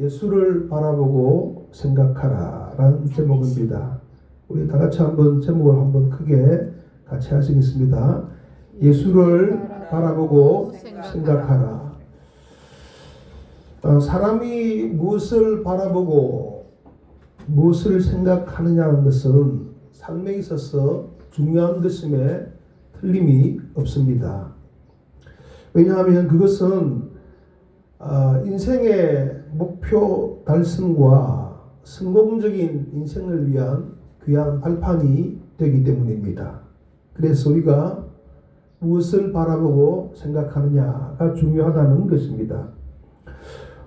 예수를 바라보고 생각하라 라는 제목입니다. 우리 다 같이 한번 제목을 한번 크게 같이 하시겠습니다. 예수를 바라보고 생각하라. 사람이 무엇을 바라보고 무엇을 생각하느냐는 것은 삶에 있어서 중요한 것임에 틀림이 없습니다. 왜냐하면 그것은 인생의 목표 달성과 성공적인 인생을 위한 귀한 발판이 되기 때문입니다. 그래서 우리가 무엇을 바라보고 생각하느냐가 중요하다는 것입니다.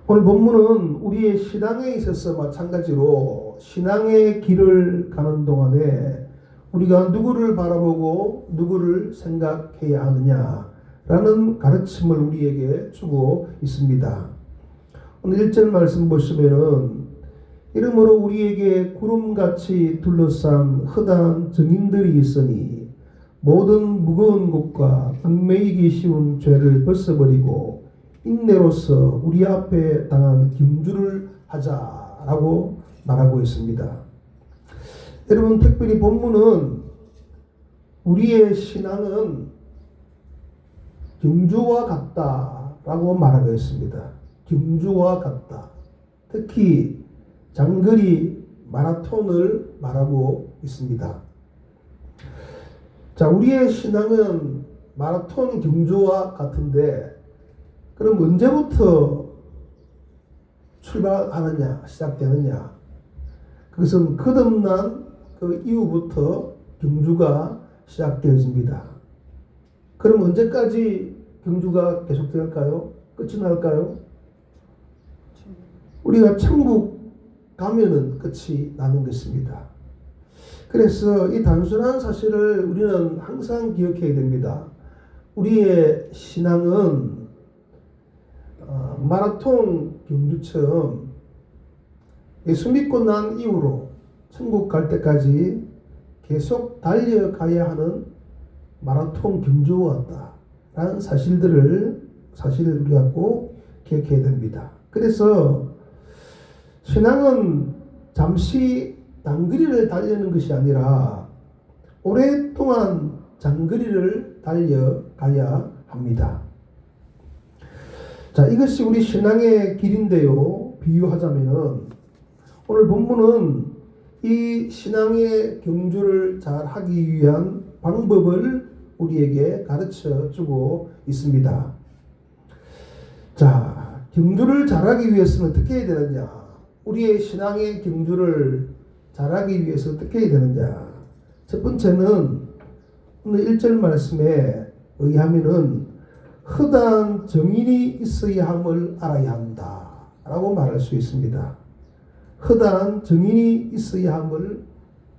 오늘 본문은 우리의 신앙에 있어서 마찬가지로 신앙의 길을 가는 동안에 우리가 누구를 바라보고 누구를 생각해야 하느냐 라는 가르침을 우리에게 주고 있습니다. 오늘 1절 말씀 보시면은 이러므로 우리에게 구름같이 둘러싼 허다한 증인들이 있으니 모든 무거운 것과 얽매이기 쉬운 죄를 벗어버리고 인내로서 우리 앞에 당한 경주를 하자라고 말하고 있습니다. 여러분, 특별히 본문은 우리의 신앙은 경주와 같다라고 말하고 있습니다. 경주와 같다. 특히 장거리 마라톤을 말하고 있습니다. 자, 우리의 신앙은 마라톤 경주와 같은데, 그럼 언제부터 출발하느냐, 시작되느냐? 그것은 거듭난 그 이후부터 경주가 시작되어집니다. 그럼 언제까지 경주가 계속될까요? 끝이 날까요? 우리가 천국 가면은 끝이 나는 것입니다. 그래서 이 단순한 사실을 우리는 항상 기억해야 됩니다. 우리의 신앙은 마라톤 경주처럼 예수 믿고 난 이후로 천국 갈 때까지 계속 달려가야 하는 마라톤 경주와 같다라는 사실을 우리가 꼭 기억해야 됩니다. 그래서 신앙은 잠시 단거리를 달리는 것이 아니라 오랫동안 장거리를 달려가야 합니다. 자, 이것이 우리 신앙의 길인데요. 비유하자면은 오늘 본문은 이 신앙의 경주를 잘 하기 위한 방법을 우리에게 가르쳐 주고 있습니다. 자, 경주를 잘하기 위해서는 어떻게 해야 되느냐? 우리의 신앙의 경주를 잘하기 위해서 어떻게 해야 되느냐? 첫 번째는 오늘 1절 말씀에 의하면은 허다한 정인이 있어야 함을 알아야 한다 라고 말할 수 있습니다. 허다한 정인이 있어야 함을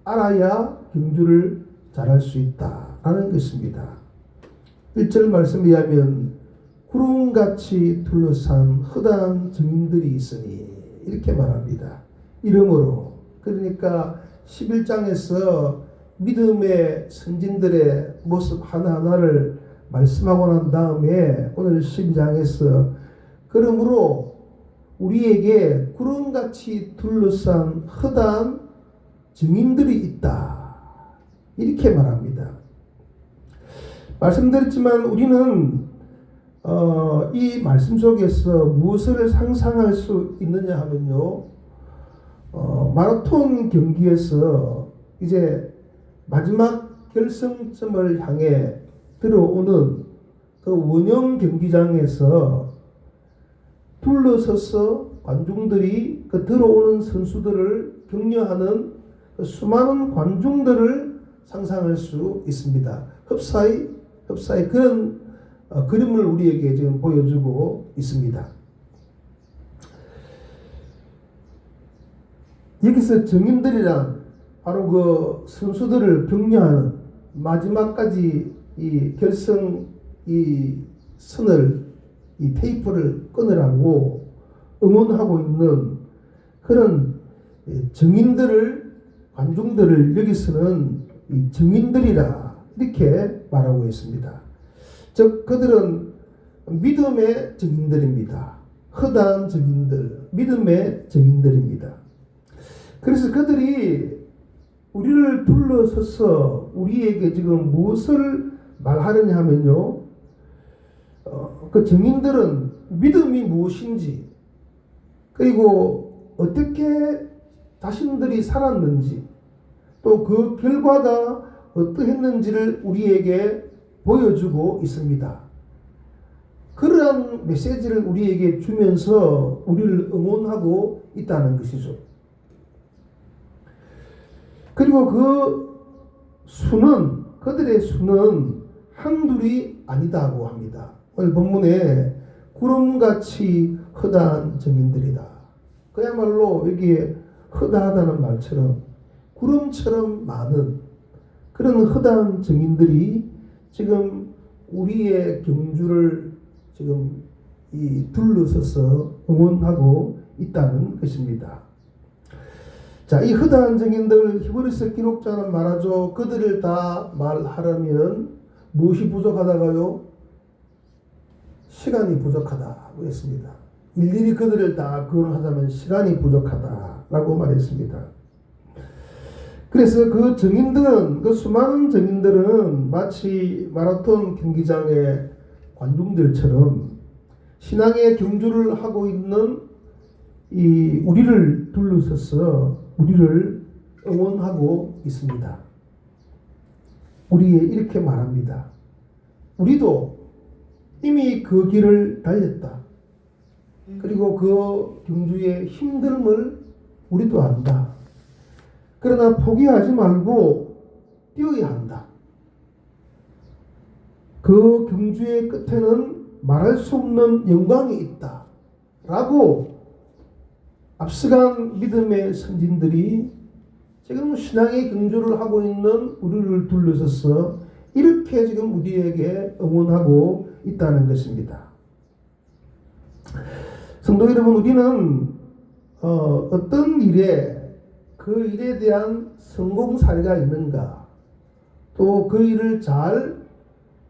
알아야 경주를 잘할 수 있다라는 것입니다. 1절 말씀에 의하면 구름같이 둘러싼 허다한 증인들이 있으니 이렇게 말합니다. 이러므로, 그러니까 11장에서 믿음의 선진들의 모습 하나하나를 말씀하고 난 다음에 오늘 12장에서 그러므로 우리에게 구름같이 둘러싼 허다한 증인들이 있다 이렇게 말합니다. 말씀드렸지만 우리는 이 말씀 속에서 무엇을 상상할 수 있느냐 하면요, 마라톤 경기에서 이제 마지막 결승점을 향해 들어오는 그 원형 경기장에서 둘러서서 관중들이 그 들어오는 선수들을 격려하는 그 수많은 관중들을 상상할 수 있습니다. 흡사히 그런 그림을 우리에게 지금 보여주고 있습니다. 여기서 정인들이란 바로 그 선수들을 격려하는 마지막까지 이 결승 이 선을 이 테이프를 끊으라고 응원하고 있는 그런 정인들을, 관중들을 여기서는 이 정인들이라 이렇게 말하고 있습니다. 즉 그들은 믿음의 증인들입니다. 허다한 증인들, 믿음의 증인들입니다. 그래서 그들이 우리를 둘러서서 우리에게 지금 무엇을 말하느냐 하면요, 그 증인들은 믿음이 무엇인지, 그리고 어떻게 자신들이 살았는지, 또 그 결과가 어떠했는지를 우리에게 보여주고 있습니다. 그러한 메시지를 우리에게 주면서 우리를 응원하고 있다는 것이죠. 그리고 그들의 수는 한둘이 아니다고 합니다. 오늘 본문에 구름같이 허다한 증인들이다. 그야말로 여기에 허다하다는 말처럼 구름처럼 많은 그런 허다한 증인들이 지금 우리의 경주를 지금 둘러서서 응원하고 있다는 것입니다. 자, 이 허다한 증인들, 히브리서 기록자는 말하죠. 그들을 다 말하려면 무엇이 부족하다가요? 시간이 부족하다고 했습니다. 일일이 그들을 다 거론하자면 시간이 부족하다라고 말했습니다. 그래서 그 증인들은, 그 수많은 증인들은 마치 마라톤 경기장의 관중들처럼 신앙의 경주를 하고 있는 우리를 둘러서서 우리를 응원하고 있습니다. 우리에 이렇게 말합니다. 우리도 이미 그 길을 달렸다. 그리고 그 경주의 힘듦을 우리도 안다. 그러나 포기하지 말고 뛰어야 한다. 그 경주의 끝에는 말할 수 없는 영광이 있다. 라고 앞서간 믿음의 선진들이 지금 신앙의 경주를 하고 있는 우리를 둘러서서 이렇게 지금 우리에게 응원하고 있다는 것입니다. 성도 여러분, 우리는 어떤 일에 그 일에 대한 성공 사례가 있는가, 또 그 일을 잘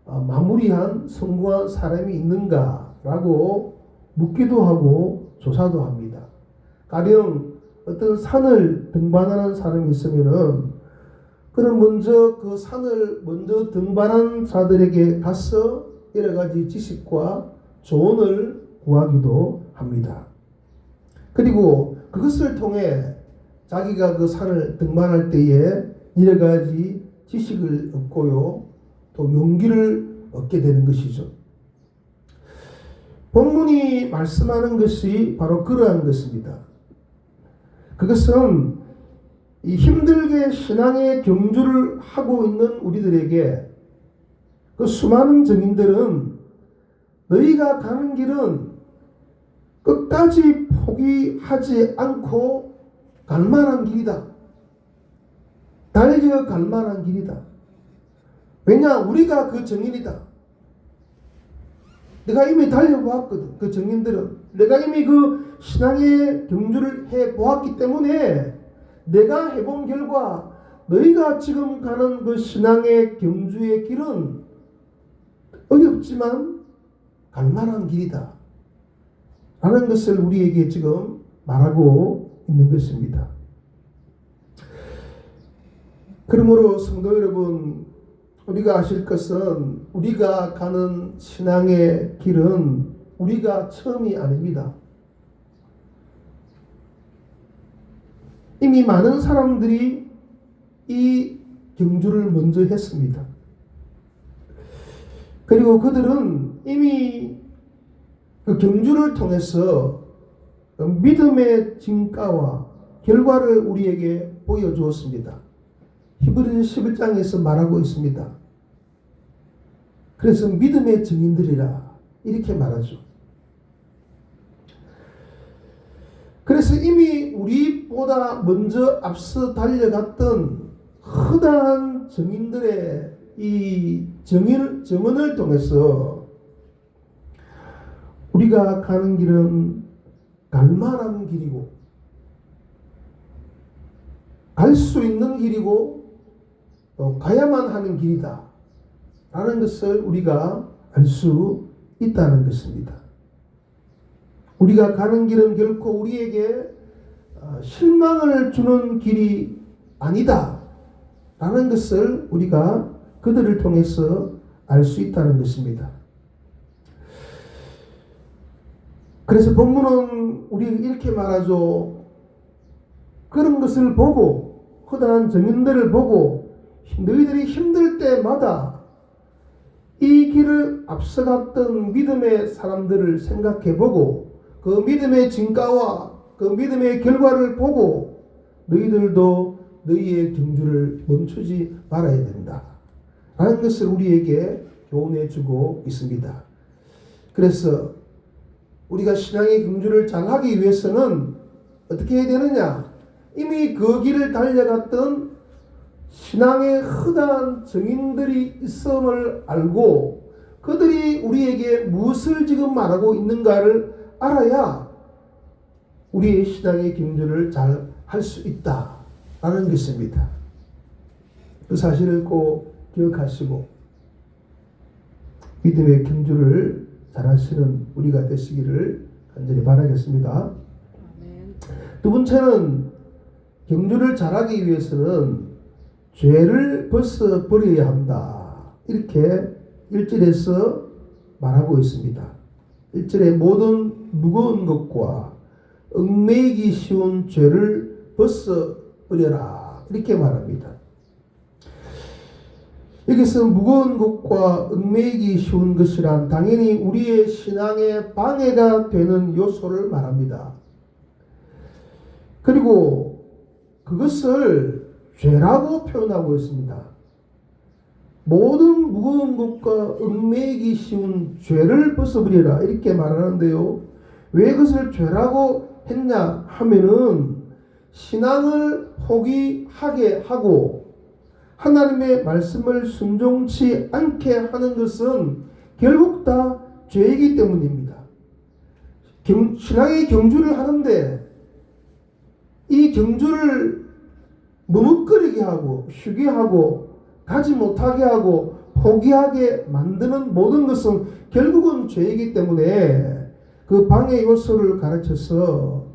마무리한 성공한 사람이 있는가라고 묻기도 하고 조사도 합니다. 가령 어떤 산을 등반하는 사람이 있으면은 그는 먼저 그 산을 먼저 등반한 자들에게 가서 여러 가지 지식과 조언을 구하기도 합니다. 그리고 그것을 통해 자기가 그 산을 등반할 때에 여러 가지 지식을 얻고요, 또 용기를 얻게 되는 것이죠. 본문이 말씀하는 것이 바로 그러한 것입니다. 그것은 이 힘들게 신앙의 경주를 하고 있는 우리들에게 그 수많은 증인들은 너희가 가는 길은 끝까지 포기하지 않고 갈 만한 길이다. 달려갈 만한 길이다. 왜냐? 우리가 그 증인이다. 내가 이미 달려보았거든. 그 증인들은 내가 이미 그 신앙의 경주를 해보았기 때문에 내가 해본 결과 너희가 지금 가는 그 신앙의 경주의 길은 어렵지만 갈 만한 길이다 라는 것을 우리에게 지금 말하고 있는 것입니다. 그러므로 성도 여러분, 우리가 아실 것은 우리가 가는 신앙의 길은 우리가 처음이 아닙니다. 이미 많은 사람들이 이 경주를 먼저 했습니다. 그리고 그들은 이미 그 경주를 통해서 믿음의 진가와 결과를 우리에게 보여주었습니다. 히브리서 11장에서 말하고 있습니다. 그래서 믿음의 증인들이라 이렇게 말하죠. 그래서 이미 우리보다 먼저 앞서 달려갔던 허다한 증인들의 이 증언을 통해서 우리가 가는 길은 갈만한 길이고 갈 수 있는 길이고 또 가야만 하는 길이다 라는 것을 우리가 알 수 있다는 것입니다. 우리가 가는 길은 결코 우리에게 실망을 주는 길이 아니다 라는 것을 우리가 그들을 통해서 알 수 있다는 것입니다. 그래서 본문은 우리 이렇게 말하죠. 그런 것을 보고, 허다한 증인들을 보고 너희들이 힘들 때마다 이 길을 앞서갔던 믿음의 사람들을 생각해보고 그 믿음의 진가와 그 믿음의 결과를 보고 너희들도 너희의 경주를 멈추지 말아야 된다 라는 것을 우리에게 교훈해주고 있습니다. 그래서 우리가 신앙의 경주를 잘하기 위해서는 어떻게 해야 되느냐? 이미 그 길을 달려갔던 신앙의 허다한 증인들이 있음을 알고 그들이 우리에게 무엇을 지금 말하고 있는가를 알아야 우리의 신앙의 경주를 잘 할 수 있다라는 것입니다. 그 사실을 꼭 기억하시고 믿음의 경주를 잘 하시는 우리가 되시기를 간절히 바라겠습니다. 두 번째는 경주를 잘하기 위해서는 죄를 벗어버려야 한다. 이렇게 1절에서 말하고 있습니다. 1절에 모든 무거운 것과 얽매이기 쉬운 죄를 벗어버려라. 이렇게 말합니다. 여기서 무거운 것과 얽매이기 쉬운 것이란 당연히 우리의 신앙에 방해가 되는 요소를 말합니다. 그리고 그것을 죄라고 표현하고 있습니다. 모든 무거운 것과 얽매이기 쉬운 죄를 벗어버리라 이렇게 말하는데요. 왜 그것을 죄라고 했냐 하면은 신앙을 포기하게 하고 하나님의 말씀을 순종치 않게 하는 것은 결국 다 죄이기 때문입니다. 신앙의 경주를 하는데 이 경주를 머뭇거리게 하고 쉬게 하고 가지 못하게 하고 포기하게 만드는 모든 것은 결국은 죄이기 때문에 그 방해 요소를 가르쳐서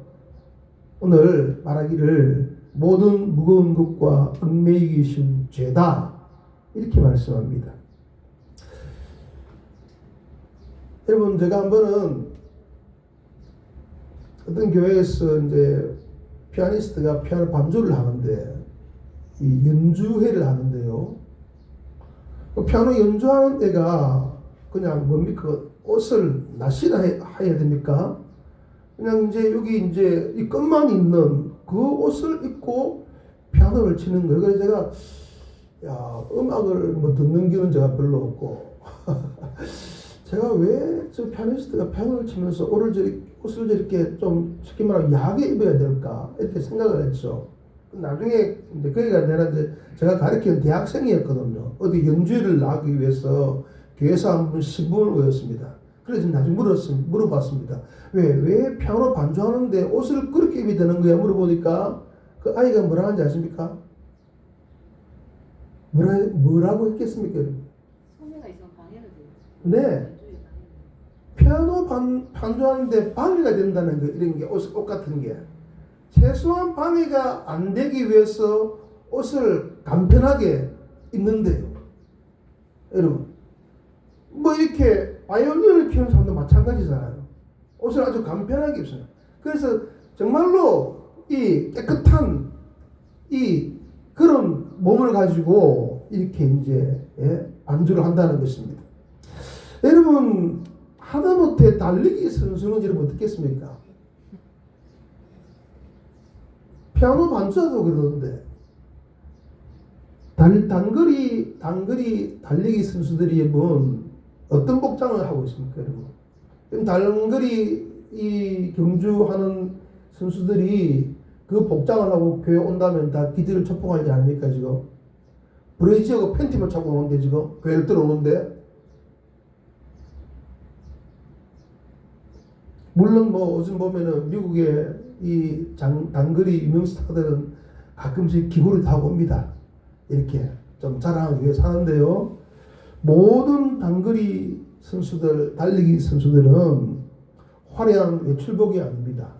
오늘 말하기를 모든 무거운 것과 얽매이기 쉬운 죄다 이렇게 말씀합니다. 여러분 제가 한 번은 어떤 교회에서 이제 피아니스트가 피아노 반주를 하는데 이 연주회를 하는데요. 그 피아노 연주하는 애가 그냥 뭡니까? 옷을 낫이나 해야 됩니까? 그냥 이제 여기 이제 이 끈만 있는 그 옷을 입고 피아노를 치는 거예요. 그래서 제가 음악을 뭐 듣는 기는 제가 별로 없고 제가 왜 저 피아니스트가 피아노를 치면서 옷을 저렇게 좀 쉽게 말하면 야하게 입어야 될까 이렇게 생각을 했죠. 나중에 이제 그러니까 내가 이제 제가 가르치는 대학생이었거든요. 어디 연주회를 나가기 위해서 교회에서 한번 시범을 보였습니다. 그래서 나중에 물어봤습니다. 왜 피아노 반주하는데 옷을 그렇게 입어야 되는 거야? 물어보니까 그 아이가 뭐라 하는지 아십니까? 뭐라고 했겠습니까? 소매가 있으면 방해가 돼요. 네. 피아노 반주하는데 방해가 된다는 거, 이런 게 옷 같은 게. 최소한 방해가 안 되기 위해서 옷을 간편하게 입는데요. 여러분. 뭐 이렇게 바이올린을 키우는 사람도 마찬가지잖아요. 옷을 아주 간편하게 입어요. 그래서 정말로 이 깨끗한 이 그런 몸을 가지고 이렇게 이제 안주를 한다는 것입니다. 여러분 하다못해 달리기 선수는 여러분 어떻겠습니까? 피아노 반주자도 그러는데 단거리 달리기 선수들이 여러분 어떤 복장을 하고 있습니까, 여러분? 그럼 단거리 이 경주하는 선수들이 그 복장을 하고 교회 온다면 다 기지를 초풍하지 않습니까, 지금? 브레이즈하고 팬티만 차고 오는데, 지금? 교회를 들어오는데? 물론 뭐 요즘 보면은 미국의 이 단거리 유명 스타들은 가끔씩 기구를 타고 옵니다. 이렇게 좀 자랑하기 위해서 하는데요. 모든 단거리 선수들, 달리기 선수들은 화려한 외출복이 아닙니다.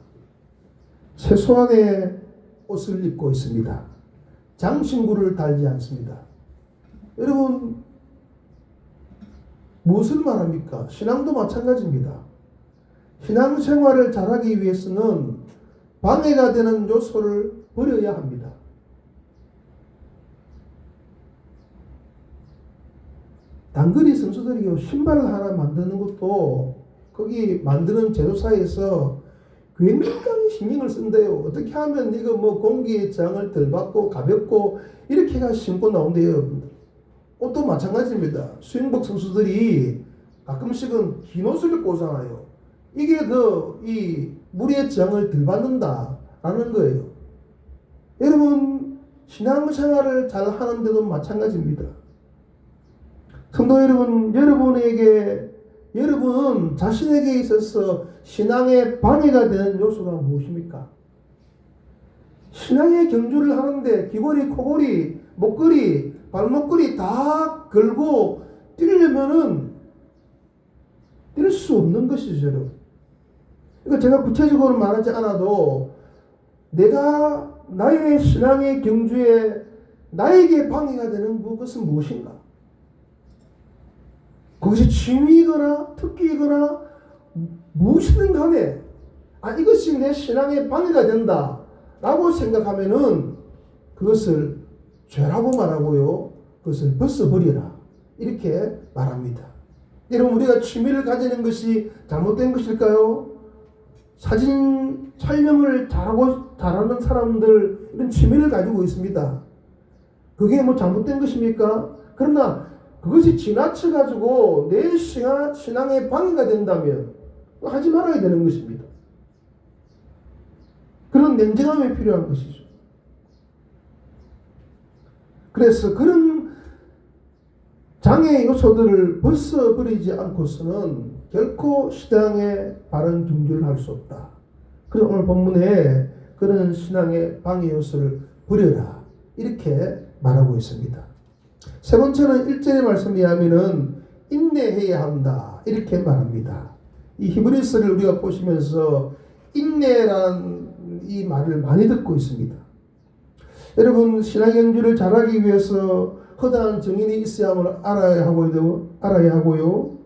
최소한의 옷을 입고 있습니다. 장신구를 달지 않습니다. 여러분, 무엇을 말합니까? 신앙도 마찬가지입니다. 신앙생활을 잘하기 위해서는 방해가 되는 요소를 버려야 합니다. 단거리 선수들이 신발을 하나 만드는 것도 거기 만드는 제조사에서 굉장히 신경을 쓴대요. 어떻게 하면 이거 뭐 공기의 저항을 덜 받고 가볍고 이렇게가 신고 나온대요, 여러분들. 옷도 마찬가지입니다. 수영복 선수들이 가끔씩은 긴 옷을 입고 오잖아요. 이게 더 이 물의 저항을 덜 받는다라는 거예요. 여러분, 신앙생활을 잘 하는데도 마찬가지입니다. 성도 여러분, 여러분 자신에게 있어서 신앙에 방해가 되는 요소가 무엇입니까? 신앙의 경주를 하는데 귀걸이, 코걸이, 목걸이, 발목걸이 다 걸고 뛰려면은 뛸 수 없는 것이죠, 여러분. 그러니까 제가 구체적으로 말하지 않아도 내가 나의 신앙의 경주에 나에게 방해가 되는 것은 무엇인가? 그것이 취미이거나 특기이거나 무엇이든 간에 이것이 내 신앙에 방해가 된다 라고 생각하면은 그것을 죄라고 말하고요, 그것을 벗어버려라 이렇게 말합니다. 여러분, 우리가 취미를 가지는 것이 잘못된 것일까요? 사진 촬영을 잘하는 사람들 이런 취미를 가지고 있습니다. 그게 뭐 잘못된 것입니까? 그러나 그것이 지나쳐가지고 내 신앙에 방해가 된다면 하지 말아야 되는 것입니다. 그런 냉정함이 필요한 것이죠. 그래서 그런 장애 요소들을 벗어버리지 않고서는 결코 신앙의 바른 경주를 할 수 없다. 그래서 오늘 본문에 그런 신앙의 방해 요소를 버려라 이렇게 말하고 있습니다. 세 번째는 1절의 말씀에 하면은 인내해야 한다 이렇게 말합니다. 이 히브리서를 우리가 보시면서 인내라는 이 말을 많이 듣고 있습니다. 여러분, 신앙 경주를 잘하기 위해서 허다한 정인이 있어야만 알아야 하고요.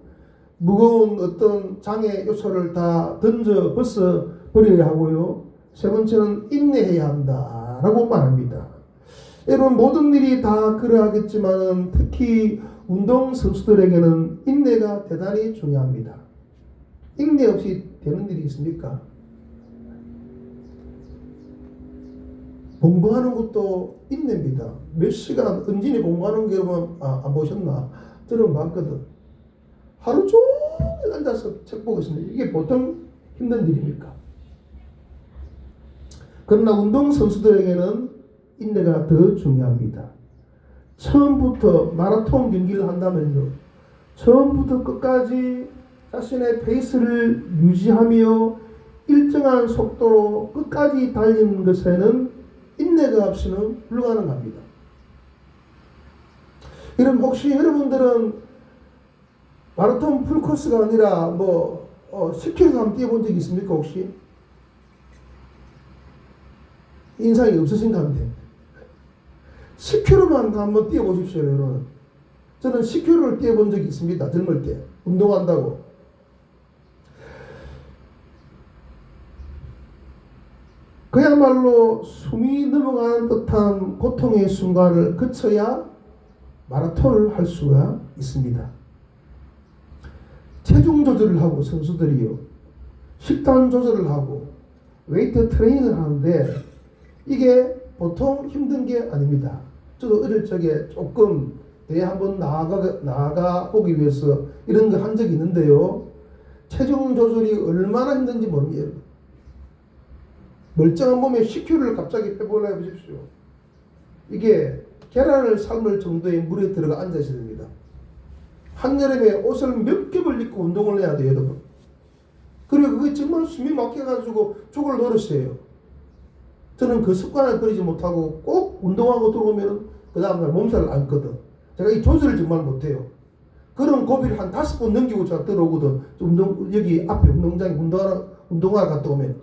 무거운 어떤 장애 요소를 다 던져 벗어 버려야 하고요. 세 번째는 인내해야 한다라고 말합니다. 여러분, 모든 일이 다 그러하겠지만 특히 운동 선수들에게는 인내가 대단히 중요합니다. 인내 없이 되는 일이 있습니까? 공부하는 것도 인내입니다. 몇 시간 은진이 공부하는 게 여러분 안 보셨나? 저는 봤거든. 하루 종일 앉아서 책 보고 있습니다. 이게 보통 힘든 일입니까? 그러나 운동선수들에게는 인내가 더 중요합니다. 처음부터 마라톤 경기를 한다면요, 처음부터 끝까지 자신의 페이스를 유지하며 일정한 속도로 끝까지 달리는 것에는 인내가 없이는 불가능합니다. 그럼 혹시 여러분들은 마라톤 풀코스가 아니라 10km 한번 뛰어본 적이 있습니까? 혹시? 인상이 없으신가 합니다. 10km만 한번 뛰어보십시오, 여러분. 저는 10km를 뛰어본 적이 있습니다. 젊을 때. 운동한다고. 그야말로 숨이 넘어가는 듯한 고통의 순간을 거쳐야 마라톤을 할 수가 있습니다. 체중 조절을 하고 선수들이요, 식단 조절을 하고 웨이트 트레이닝을 하는데 이게 보통 힘든 게 아닙니다. 저도 어릴 적에 조금 대회 한번 나아가 보기 위해서 이런 거 한 적이 있는데요, 체중 조절이 얼마나 힘든지 모릅니다. 멀쩡한 몸에 10kg를 갑자기 빼보려 해보십시오. 이게 계란을 삶을 정도의 물에 들어가 앉아 있어야 됩니다. 한여름에 옷을 몇 겹을 입고 운동을 해야 돼요, 여러분. 그리고 그게 정말 숨이 막혀가지고 죽을 노릇이에요. 저는 그 습관을 버리지 못하고 꼭 운동하고 들어오면 그 다음날 몸살을 앓거든. 제가 이 조절을 정말 못해요. 그런 고비를 한 5번 넘기고 제가 들어오거든. 여기 앞에 운동장에 운동하러 갔다 오면.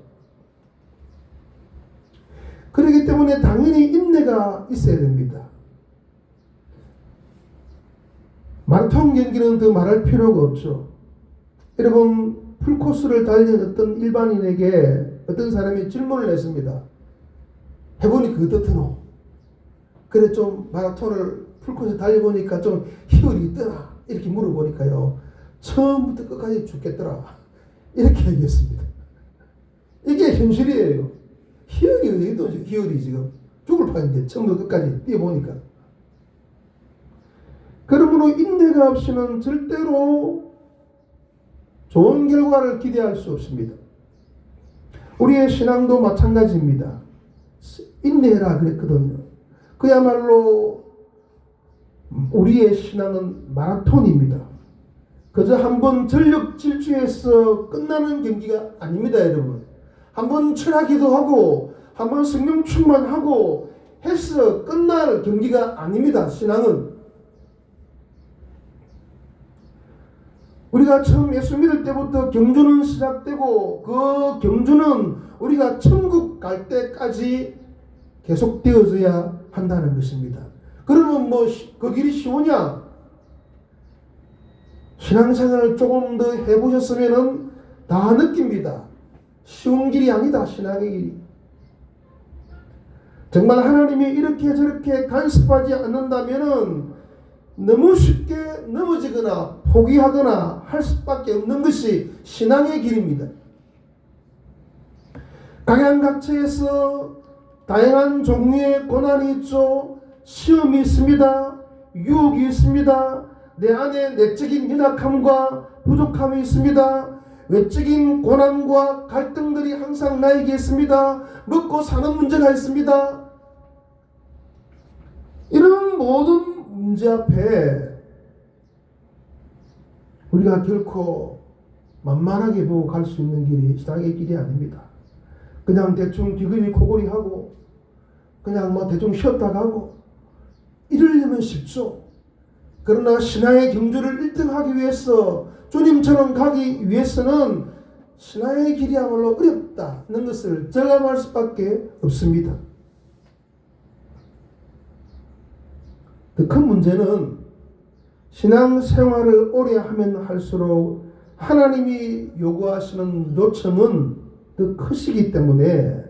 그렇기 때문에 당연히 인내가 있어야 됩니다. 마라톤 경기는 더 말할 필요가 없죠. 여러분, 풀코스를 달리는 어떤 일반인에게 어떤 사람이 질문을 했습니다. 해보니까 어떻노? 그래 좀 마라톤을 풀코스 달려보니까 좀 희열이 있더라. 이렇게 물어보니까요. 처음부터 끝까지 죽겠더라. 이렇게 얘기했습니다. 이게 현실이에요. 희열이 어디 있노? 희열이 지금 죽을 판인데 처음부터 끝까지 뛰어보니까. 그러므로 인내가 없이는 절대로 좋은 결과를 기대할 수 없습니다. 우리의 신앙도 마찬가지입니다. 인내해라 그랬거든요. 그야말로 우리의 신앙은 마라톤입니다. 그저 한번 전력 질주해서 끝나는 경기가 아닙니다, 여러분. 한번 철학기도 하고 한번 성령 충만하고 해서 끝날 경기가 아닙니다, 신앙은. 우리가 처음 예수 믿을 때부터 경주는 시작되고 그 경주는 우리가 천국 갈 때까지 계속되어져야 한다는 것입니다. 그러면 뭐 그 길이 쉬우냐? 신앙생활을 조금 더 해보셨으면 다 느낍니다. 쉬운 길이 아니다, 신앙의 길이. 정말 하나님이 이렇게 저렇게 간섭하지 않는다면은 너무 쉽게 넘어지거나 포기하거나 할 수밖에 없는 것이 신앙의 길입니다. 각양각처에서 다양한 종류의 고난이 있죠. 시험이 있습니다. 유혹이 있습니다. 내 안에 내적인 연약함과 부족함이 있습니다. 외적인 고난과 갈등들이 항상 나에게 있습니다. 먹고 사는 문제가 있습니다. 이런 모든 문제 앞에 우리가 결코 만만하게 보고 갈 수 있는 길이 신앙의 길이 아닙니다. 그냥 대충 귀걸이 코걸이 하고 그냥 뭐 대충 쉬었다 가고 이러려면 쉽죠. 그러나 신앙의 경주를 1등하기 위해서 주님처럼 가기 위해서는 신앙의 길이야말로 어렵다는 것을 절감할 수밖에 없습니다. 더 큰 문제는 신앙생활을 오래 하면 할수록 하나님이 요구하시는 요청은 더 크시기 때문에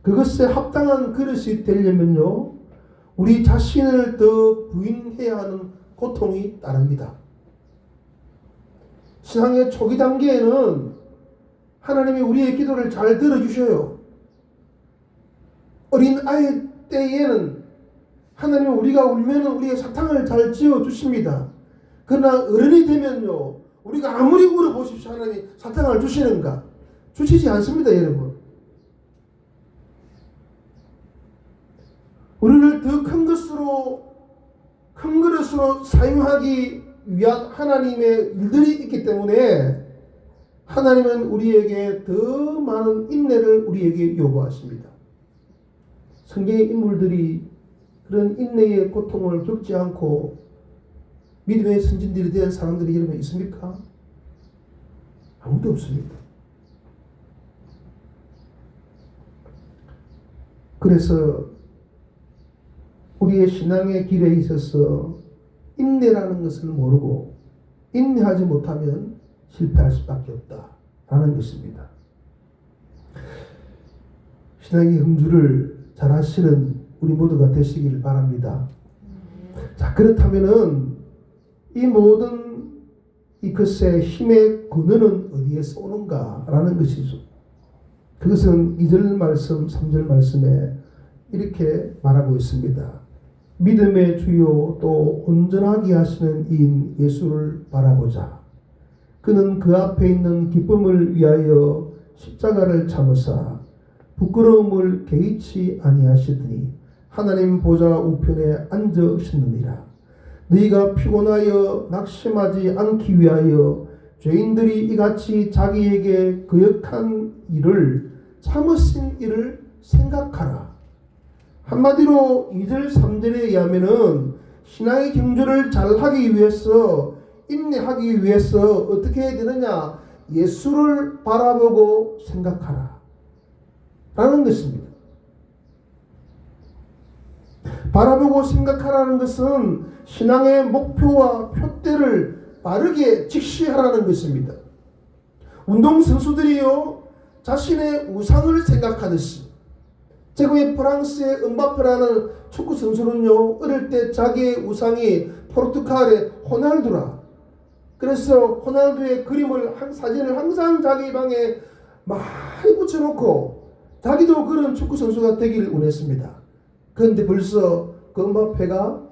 그것에 합당한 그릇이 되려면요, 우리 자신을 더 부인해야 하는 고통이 따릅니다. 신앙의 초기 단계에는 하나님이 우리의 기도를 잘 들어주셔요. 어린 아이 때에는 하나님은 우리가 울면 우리의 사탕을 잘 지어주십니다. 그러나 어른이 되면요, 우리가 아무리 울어보십시오, 하나님이 사탕을 주시는가? 주시지 않습니다, 여러분. 우리를 더 큰 그릇으로 사용하기 위한 하나님의 일들이 있기 때문에 하나님은 우리에게 더 많은 인내를 우리에게 요구하십니다. 성경의 인물들이 그런 인내의 고통을 겪지 않고 믿음의 선진들이 된 사람들이 여러분 있습니까? 아무도 없습니다. 그래서 우리의 신앙의 길에 있어서 인내라는 것을 모르고 인내하지 못하면 실패할 수밖에 없다라는 것입니다. 신앙의 경주를 잘 하시는 우리 모두가 되시길 바랍니다. 자, 그렇다면은 이 모든 이 것의 힘의 근원은 어디에서 오는가라는 것이죠. 그것은 2절 말씀, 3절 말씀에 이렇게 말하고 있습니다. 믿음의 주요 또 온전하게 하시는 이인 예수를 바라보자. 그는 그 앞에 있는 기쁨을 위하여 십자가를 참으사 부끄러움을 개의치 아니하시더니 하나님 보좌 우편에 앉으셨느니라. 너희가 피곤하여 낙심하지 않기 위하여 죄인들이 이같이 자기에게 거역한 일을 참으신 일을 생각하라. 한마디로 2절 3절에 의하면은 신앙의 경주를 잘하기 위해서 인내하기 위해서 어떻게 해야 되느냐? 예수를 바라보고 생각하라 라는 것입니다. 바라보고 생각하라는 것은 신앙의 목표와 표대를 바르게 직시하라는 것입니다. 운동선수들이요, 자신의 우상을 생각하듯이, 제국의 프랑스의 은바페라는 축구 선수는요, 어릴 때 자기의 우상이 포르투갈의 호날두라. 그래서 호날두의 그림을 사진을 항상 자기 방에 많이 붙여놓고 자기도 그런 축구 선수가 되기를 원했습니다. 그런데 벌써 그 은바페가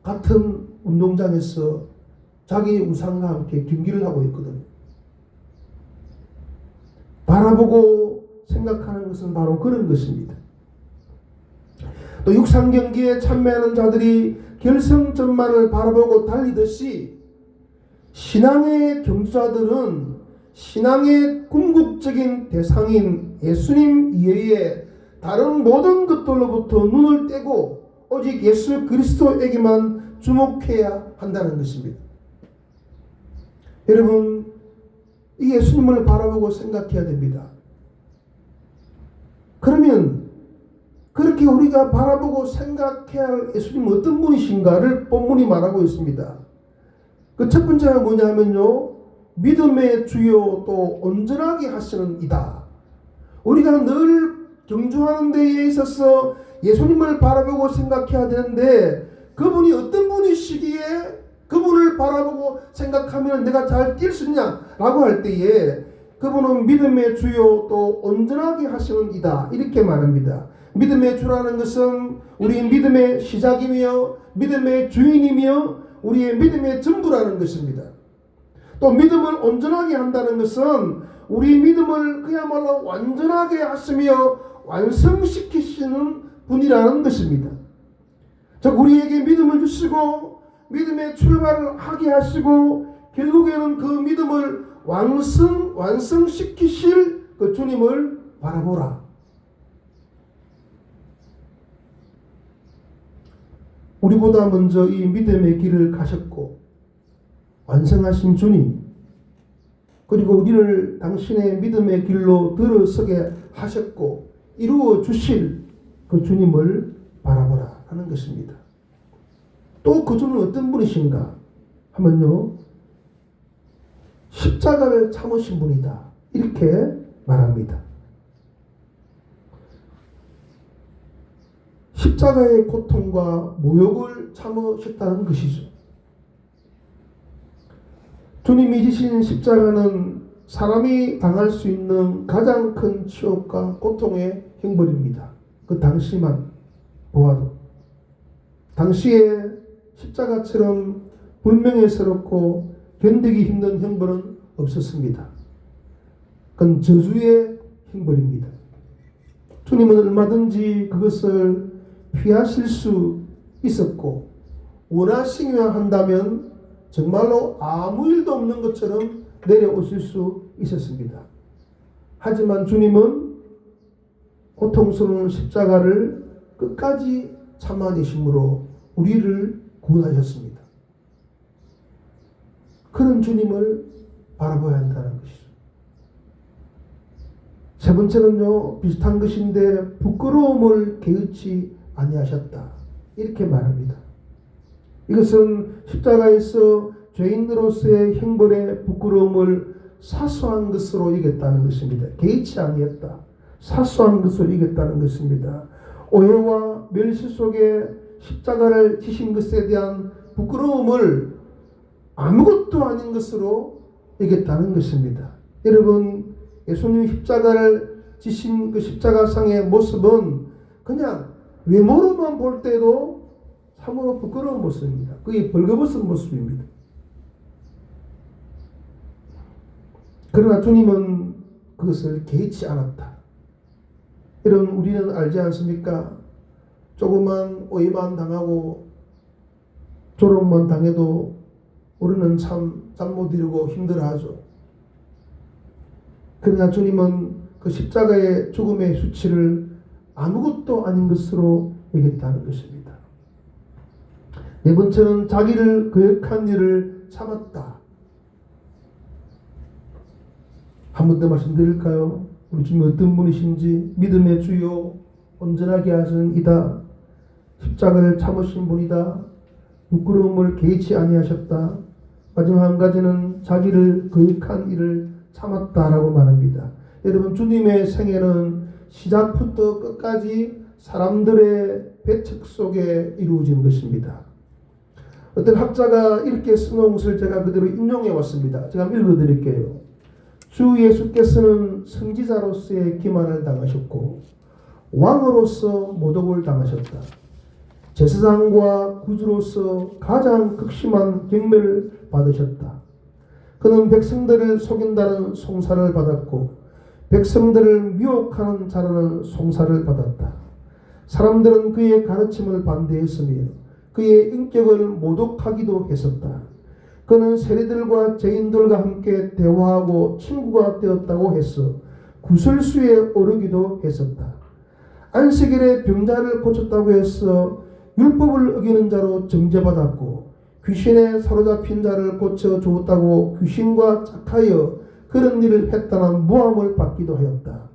같은 운동장에서 자기 우상과 함께 경기를 하고 있거든요. 바라보고 생각하는 것은 바로 그런 것입니다. 또 육상 경기에 참여하는 자들이 결승전만을 바라보고 달리듯이 신앙의 경주자들은 신앙의 궁극적인 대상인 예수님 이외에 다른 모든 것들로부터 눈을 떼고 오직 예수 그리스도에게만 주목해야 한다는 것입니다. 여러분, 이 예수님을 바라보고 생각해야 됩니다. 그러면 그렇게 우리가 바라보고 생각해야 할 예수님은 어떤 분이신가를 본문이 말하고 있습니다. 그 첫 번째가 뭐냐면요, 믿음의 주요 또 온전하게 하시는 이다. 우리가 늘 경주하는 데에 있어서 예수님을 바라보고 생각해야 되는데, 그분이 어떤 분이시기에 그분을 바라보고 생각하면 내가 잘 뛸 수 있냐라고 할 때에 그분은 믿음의 주요 또 온전하게 하시는 이다, 이렇게 말합니다. 믿음의 주라는 것은 우리 믿음의 시작이며 믿음의 주인이며 우리의 믿음의 전부라는 것입니다. 또 믿음을 온전하게 한다는 것은 우리 믿음을 그야말로 완전하게 하시며 완성시키시는 분이라는 것입니다. 즉 우리에게 믿음을 주시고 믿음의 출발을 하게 하시고 결국에는 그 믿음을 완성시키실 그 주님을 바라보라. 우리보다 먼저 이 믿음의 길을 가셨고 완성하신 주님, 그리고 우리를 당신의 믿음의 길로 들어서게 하셨고 이루어 주실 그 주님을 바라보라 하는 것입니다. 또 그 주는 어떤 분이신가 하면요, 십자가를 참으신 분이다, 이렇게 말합니다. 십자가의 고통과 모욕을 참으셨다는 것이죠. 주님이 지신 십자가는 사람이 당할 수 있는 가장 큰 치욕과 고통의 형벌입니다. 그 당시만 보아도 당시에 십자가처럼 불명예스럽고 견디기 힘든 형벌은 없었습니다. 그건 저주의 형벌입니다. 주님은 얼마든지 그것을 피하실 수 있었고 원하시며 한다면 정말로 아무 일도 없는 것처럼 내려오실 수 있었습니다. 하지만 주님은 고통스러운 십자가를 끝까지 참아내심으로 우리를 구원하셨습니다. 그런 주님을 바라봐야 한다는 것이죠. 세 번째는요, 비슷한 것인데 부끄러움을 개의치 아니하셨다, 이렇게 말합니다. 이것은 십자가에서 죄인으로서의 형벌의 부끄러움을 사소한 것으로 이겼다는 것입니다. 개의치 아니했다, 사소한 것으로 이겼다는 것입니다. 오해와 멸시 속에 십자가를 지신 것에 대한 부끄러움을 아무것도 아닌 것으로 이겼다는 것입니다. 여러분, 예수님 십자가를 지신 그 십자가상의 모습은 그냥 외모로만 볼 때도 참으로 부끄러운 모습입니다. 그게 벌거벗은 모습입니다. 그러나 주님은 그것을 개의치 않았다. 이런 우리는 알지 않습니까? 조그만 오해만 당하고 조롱만 당해도 우리는 참 잠 못 이루고 힘들어하죠. 그러나 주님은 그 십자가의 죽음의 수치를 아무것도 아닌 것으로 여겼다는 것입니다. 네 번째는 자기를 거역한 일을 참았다. 한 번 더 말씀드릴까요? 우리 주님이 어떤 분이신지. 믿음의 주요 온전하게 하신 이다. 십자가를 참으신 분이다. 부끄러움을 개의치 아니하셨다. 마지막 한 가지는 자기를 거역한 일을 참았다라고 말합니다. 여러분, 주님의 생애는 시작부터 끝까지 사람들의 배척 속에 이루어진 것입니다. 어떤 학자가 이렇게 써놓은 것을 제가 그대로 인용해 왔습니다. 제가 한번 읽어드릴게요. 주 예수께서는 선지자로서의 기만을 당하셨고 왕으로서 모독을 당하셨다. 제사장과 구주로서 가장 극심한 경멸을 받으셨다. 그는 백성들을 속인다는 송사를 받았고 백성들을 미혹하는 자라는 송사를 받았다. 사람들은 그의 가르침을 반대했으며 그의 인격을 모독하기도 했었다. 그는 세리들과 죄인들과 함께 대화하고 친구가 되었다고 해서 구설수에 오르기도 했었다. 안식일에 병자를 고쳤다고 해서 율법을 어기는 자로 정죄받았고 귀신에 사로잡힌 자를 고쳐주었다고 귀신과 짝하여 그런 일을 했다는 모함을 받기도 하였다.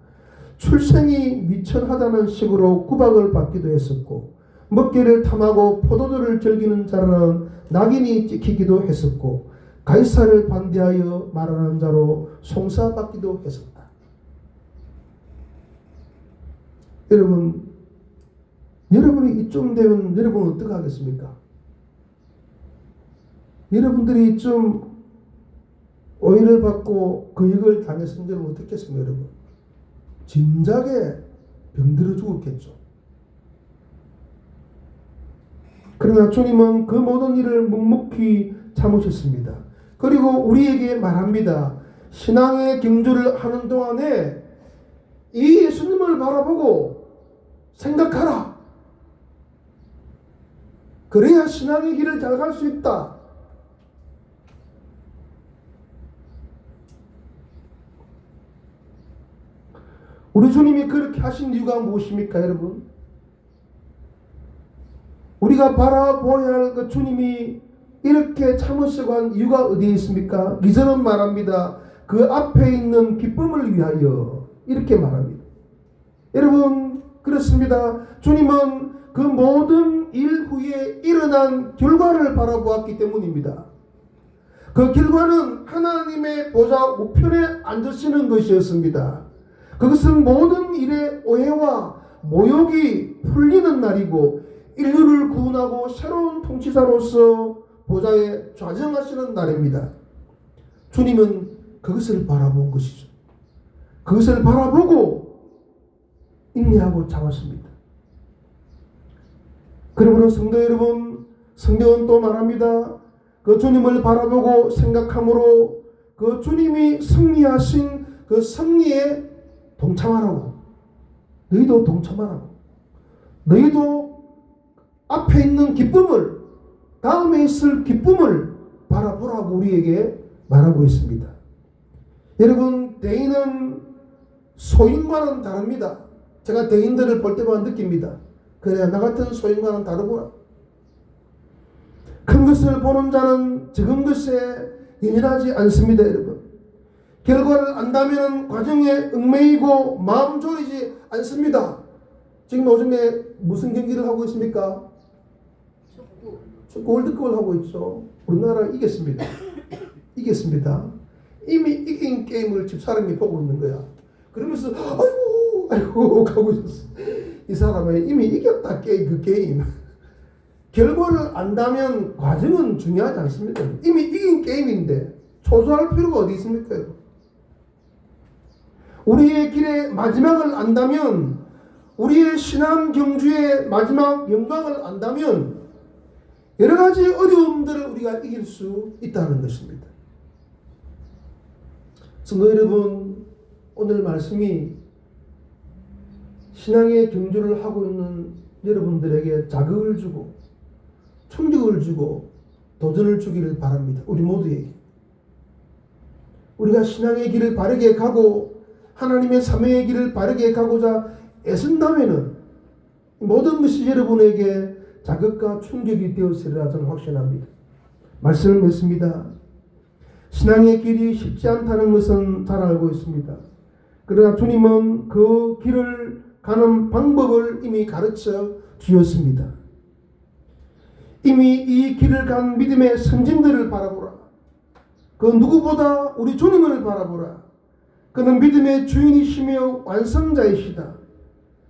출생이 미천하다는 식으로 구박을 받기도 했었고 먹기를 탐하고 포도주를 즐기는 자라는 낙인이 찍히기도 했었고 가이사를 반대하여 말하는 자로 송사받기도 했었다. 여러분이 이쯤 되면 여러분은 어떻게 하겠습니까? 여러분들이 좀 오해를 받고 거역을 당했으면 여러분 어떻게 했습니까? 여러분 진작에 병들어 죽었겠죠. 그러나 주님은 그 모든 일을 묵묵히 참으셨습니다. 그리고 우리에게 말합니다. 신앙의 경주를 하는 동안에 이 예수님을 바라보고 생각하라. 그래야 신앙의 길을 잘 갈 수 있다. 우리 주님이 그렇게 하신 이유가 무엇입니까, 여러분? 우리가 바라보아야 할 그 주님이 이렇게 참으시고 한 이유가 어디에 있습니까? 2절은 말합니다. 그 앞에 있는 기쁨을 위하여 이렇게 말합니다. 여러분 그렇습니다. 주님은 그 모든 일 후에 일어난 결과를 바라보았기 때문입니다. 그 결과는 하나님의 보좌 우편에 앉으시는 것이었습니다. 그것은 모든 일의 오해와 모욕이 풀리는 날이고 인류를 구원하고 새로운 통치자로서 보좌에 좌정하시는 날입니다. 주님은 그것을 바라본 것이죠. 그것을 바라보고 인내하고 참았습니다. 그러므로 성도 여러분, 성경은 또 말합니다. 그 주님을 바라보고 생각함으로 그 주님이 승리하신 그 승리에 동참하라고. 너희도 동참하라고. 너희도 앞에 있는 기쁨을, 다음에 있을 기쁨을 바라보라고 우리에게 말하고 있습니다. 여러분, 대인은 소인과는 다릅니다. 제가 대인들을 볼 때마다 느낍니다. 그래, 나 같은 소인과는 다르구나. 큰 것을 보는 자는 적은 것에 예민하지 않습니다, 여러분. 결과를 안다면 과정에 얽매이고 마음 졸이지 않습니다. 지금 요즘에 무슨 경기를 하고 있습니까? 축구 월드컵을 하고 있죠. 우리나라 이겼습니다. 이겼습니다. 이미 이긴 게임을 집사람이 보고 있는 거야. 그러면서 아이고 하고 있었어. 이 사람은 이미 이겼다 그 게임. 결과를 안다면 과정은 중요하지 않습니다. 이미 이긴 게임인데 초조할 필요가 어디 있습니까? 우리의 길의 마지막을 안다면, 우리의 신앙 경주의 마지막 영광을 안다면 여러 가지 어려움들을 우리가 이길 수 있다는 것입니다. 성도 여러분, 오늘 말씀이 신앙의 경주를 하고 있는 여러분들에게 자극을 주고 충격을 주고 도전을 주기를 바랍니다. 우리 모두에게. 우리가 신앙의 길을 바르게 가고 하나님의 사명의 길을 바르게 가고자 애쓴다면 모든 것이 여러분에게 자극과 충격이 되었으리라 저는 확신합니다. 말씀을 맺습니다. 신앙의 길이 쉽지 않다는 것은 잘 알고 있습니다. 그러나 주님은 그 길을 가는 방법을 이미 가르쳐 주었습니다. 이미 이 길을 간 믿음의 선진들을 바라보라. 그 누구보다 우리 주님을 바라보라. 그는 믿음의 주인이시며 완성자이시다.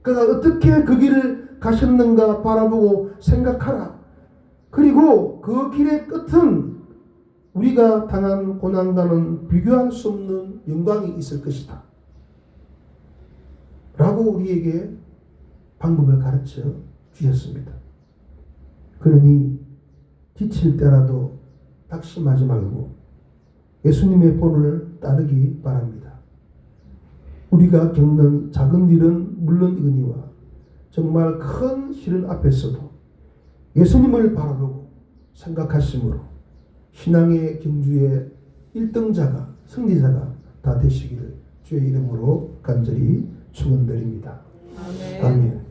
그가 어떻게 그 길을 가셨는가 바라보고 생각하라. 그리고 그 길의 끝은 우리가 당한 고난과는 비교할 수 없는 영광이 있을 것이다. 라고 우리에게 방법을 가르쳐 주셨습니다. 그러니 지칠 때라도 낙심하지 말고 예수님의 본을 따르기 바랍니다. 우리가 겪는 작은 일은 물론이거니와 정말 큰 시련 앞에서도 예수님을 바라보고 생각하심으로 신앙의 경주의 1등자가 승리자가 다 되시기를 주의 이름으로 간절히 축원드립니다. 아멘. 아멘.